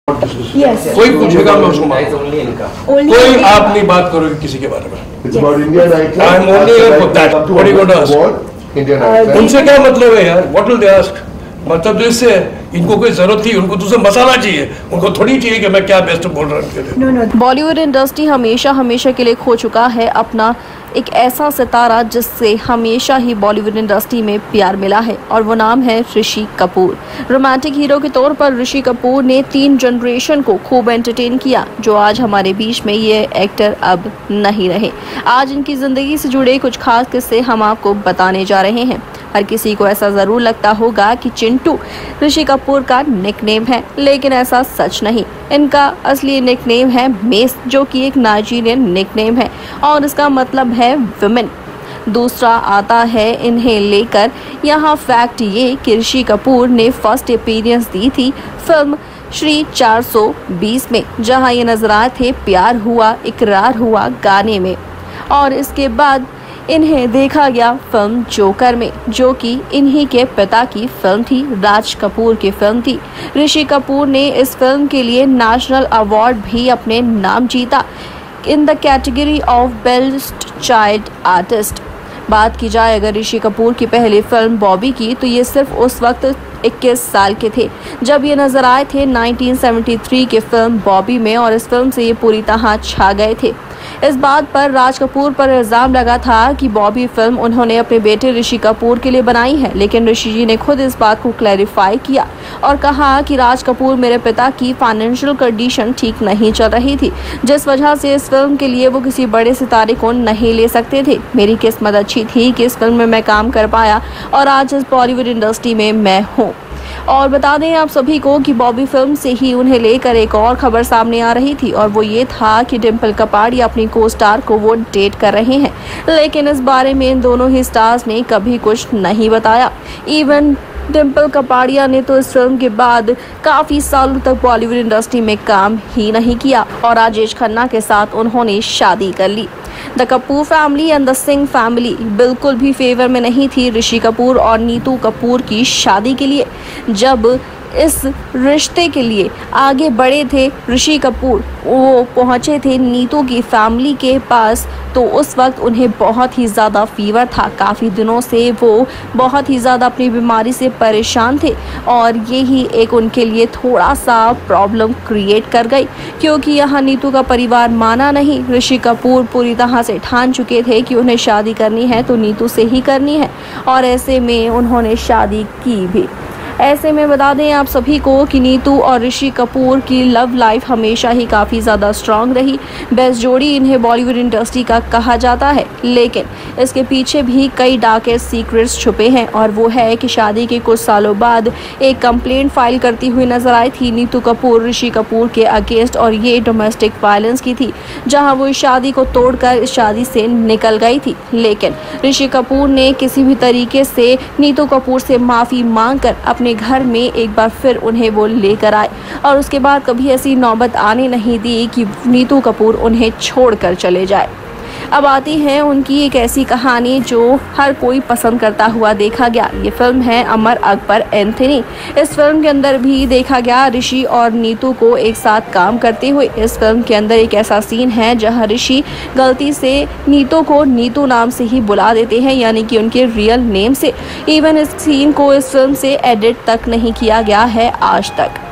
Yes. कोई पूछेगा मैं उसको मारूंगा। कोई आप नहीं बात करोगे किसी के बारे में। It's about Indian nightclub. I am only here for that. What are you going to ask? Indian nightclub. उनसे क्या मतलब है यार? What will they ask? मतलब तो इससे इनको कोई जरूरत थी, उनको तो मसाला चाहिए, उनको थोड़ी चाहिए कि मैं क्या बेस्ट बोल रहा हूँ। बॉलीवुड इंडस्ट्री हमेशा के लिए खो चुका है अपना एक ऐसा सितारा जिससे हमेशा ही बॉलीवुड इंडस्ट्री में प्यार मिला है, और वो नाम है ऋषि कपूर। रोमांटिक हीरो के तौर पर ऋषि कपूर ने 3 जनरेशन को खूब एंटरटेन किया, जो आज हमारे बीच में ये एक्टर अब नहीं रहे। आज इनकी ज़िंदगी से जुड़े कुछ खास किस्से हम आपको बताने जा रहे हैं। हर किसी को ऐसा ज़रूर लगता होगा कि चिंटू ऋषि कपूर का निकनेम है, लेकिन ऐसा सच नहीं। इनका असली निकनेम है मेस, जो कि एक नाइजीरियन निकनेम है और इसका मतलब है विमेन। दूसरा आता है इन्हें लेकर यहाँ फैक्ट ये कि ऋषि कपूर ने फर्स्ट अपीयरेंस दी थी फिल्म श्री 420 में, जहाँ ये नजर आए थे प्यार हुआ इकरार हुआ गाने में, और इसके बाद इन्हें देखा गया फिल्म जोकर में, जो कि इन्हीं के पिता की फिल्म थी, राज कपूर की फिल्म थी। ऋषि कपूर ने इस फिल्म के लिए नेशनल अवार्ड भी अपने नाम जीता in the category of best child artist. बात की जाए अगर ऋषि कपूर की पहली फिल्म बॉबी की, तो ये सिर्फ उस वक्त 21 साल के थे जब ये नजर आए थे 1973 की फिल्म बॉबी में, और इस फिल्म से ये पूरी तरह छा गए थे। इस बात पर राज कपूर पर इल्जाम लगा था कि बॉबी फिल्म उन्होंने अपने बेटे ऋषि कपूर के लिए बनाई है, लेकिन ऋषि जी ने खुद इस बात को क्लैरिफाई किया और कहा कि राज कपूर मेरे पिता की फाइनेंशियल कंडीशन ठीक नहीं चल रही थी, जिस वजह से इस फिल्म के लिए वो किसी बड़े सितारे को नहीं ले सकते थे। मेरी किस्मत अच्छी थी कि इस फिल्म में मैं काम कर पाया और आज इस बॉलीवुड इंडस्ट्री में मैं हूँ। और बता दें आप सभी को कि बॉबी फिल्म से ही उन्हें लेकर एक और खबर सामने आ रही थी, और वो ये था कि डिम्पल कपाड़िया अपनी को स्टार को वो डेट कर रहे हैं, लेकिन इस बारे में इन दोनों ही स्टार्स ने कभी कुछ नहीं बताया। इवन डिम्पल कपाड़िया ने तो इस फिल्म के बाद काफ़ी सालों तक बॉलीवुड इंडस्ट्री में काम ही नहीं किया, और राजेश खन्ना के साथ उन्होंने शादी कर ली। The Kapoor family and the Singh family बिल्कुल भी फेवर में नहीं थी ऋषि कपूर और नीतू कपूर की शादी के लिए। जब इस रिश्ते के लिए आगे बढ़े थे ऋषि कपूर, वो पहुंचे थे नीतू की फैमिली के पास, तो उस वक्त उन्हें बहुत ही ज़्यादा फीवर था। काफ़ी दिनों से वो बहुत ही ज़्यादा अपनी बीमारी से परेशान थे, और यही एक उनके लिए थोड़ा सा प्रॉब्लम क्रिएट कर गई, क्योंकि यहाँ नीतू का परिवार माना नहीं। ऋषि कपूर पूरी तरह से ठान चुके थे कि उन्हें शादी करनी है तो नीतू से ही करनी है, और ऐसे में उन्होंने शादी की भी। ऐसे में बता दें आप सभी को कि नीतू और ऋषि कपूर की लव लाइफ हमेशा ही काफ़ी ज़्यादा स्ट्रांग रही। बेस्ट जोड़ी इन्हें बॉलीवुड इंडस्ट्री का कहा जाता है, लेकिन इसके पीछे भी कई डार्केस्ट सीक्रेट्स छुपे हैं, और वो है कि शादी के कुछ सालों बाद एक कंप्लेंट फाइल करती हुई नजर आई थी नीतू कपूर ऋषि कपूर के अगेंस्ट, और ये डोमेस्टिक वायलेंस की थी, जहाँ वो इस शादी को तोड़कर इस शादी से निकल गई थी। लेकिन ऋषि कपूर ने किसी भी तरीके से नीतू कपूर से माफ़ी मांगकर अपने घर में एक बार फिर उन्हें वो लेकर आए, और उसके बाद कभी ऐसी नौबत आने नहीं दी कि नीतू कपूर उन्हें छोड़कर चले जाए। अब आती है उनकी एक ऐसी कहानी जो हर कोई पसंद करता हुआ देखा गया। ये फिल्म है अमर अकबर एंथनी। इस फिल्म के अंदर भी देखा गया ऋषि और नीतू को एक साथ काम करते हुए। इस फिल्म के अंदर एक ऐसा सीन है जहां ऋषि गलती से नीतू को नीतू नाम से ही बुला देते हैं, यानी कि उनके रियल नेम से। इवन इस सीन को इस फिल्म से एडिट तक नहीं किया गया है आज तक।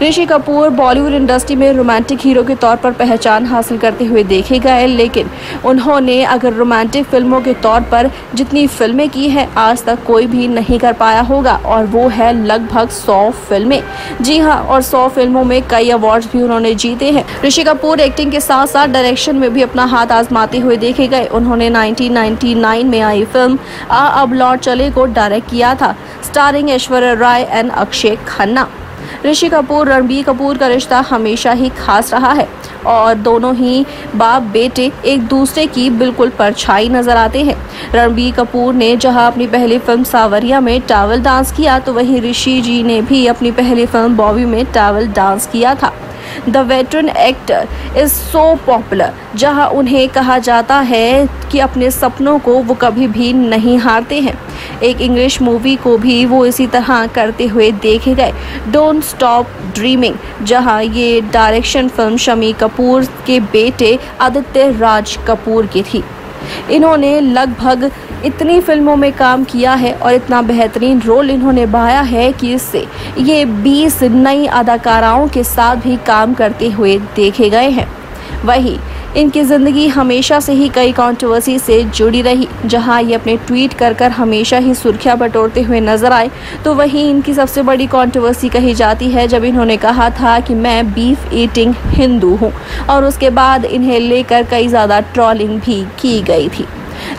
ऋषि कपूर बॉलीवुड इंडस्ट्री में रोमांटिक हीरो के तौर पर पहचान हासिल करते हुए देखे गए, लेकिन उन्होंने अगर रोमांटिक फिल्मों के तौर पर जितनी फिल्में की हैं आज तक कोई भी नहीं कर पाया होगा, और वो है लगभग 100 फिल्में। जी हाँ, और 100 फिल्मों में कई अवार्ड्स भी उन्होंने जीते हैं। ऋषि कपूर एक्टिंग के साथ साथ डायरेक्शन में भी अपना हाथ आजमाते हुए देखे गए। उन्होंने 1999 में आई फिल्म आ अब लौट चले को डायरेक्ट किया था, स्टारिंग ऐश्वर्या राय एंड अक्षय खन्ना। ऋषि कपूर रणबीर कपूर का रिश्ता हमेशा ही खास रहा है, और दोनों ही बाप बेटे एक दूसरे की बिल्कुल परछाई नजर आते हैं। रणबीर कपूर ने जहां अपनी पहली फिल्म सावरिया में टावल डांस किया, तो वहीं ऋषि जी ने भी अपनी पहली फिल्म बॉबी में टावल डांस किया था। The veteran actor is so popular, जहां उन्हें कहा जाता है कि अपने सपनों को वो कभी भी नहीं हारते हैं। एक इंग्लिश मूवी को भी वो इसी तरह करते हुए देखे गए, डोंट स्टॉप ड्रीमिंग, जहां ये डायरेक्शन फिल्म शम्मी कपूर के बेटे आदित्य राज कपूर की थी। इन्होंने लगभग इतनी फिल्मों में काम किया है और इतना बेहतरीन रोल इन्होंने निभाया है कि इससे ये 20 नई अदाकाराओं के साथ भी काम करते हुए देखे गए हैं। वहीं इनकी ज़िंदगी हमेशा से ही कई कंट्रोवर्सी से जुड़ी रही, जहां ये अपने ट्वीट कर हमेशा ही सुर्खियां बटोरते हुए नजर आए। तो वहीं इनकी सबसे बड़ी कंट्रोवर्सी कही जाती है जब इन्होंने कहा था कि मैं बीफ ईटिंग हिंदू हूं, और उसके बाद इन्हें लेकर कई ज़्यादा ट्रोलिंग भी की गई थी।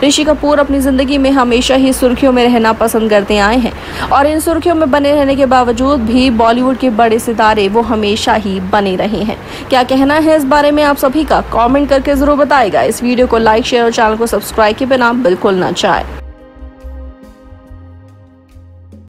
ऋषि कपूर अपनी ज़िंदगी में हमेशा ही सुर्खियों में रहना पसंद करते आए हैं, और इन सुर्खियों में बने रहने के बावजूद भी बॉलीवुड के बड़े सितारे वो हमेशा ही बने रहे हैं। क्या कहना है इस बारे में आप सभी का? कमेंट करके ज़रूर बताएगा। इस वीडियो को लाइक, शेयर और चैनल को सब्सक्राइब के बिना बिल्कुल ना जाए।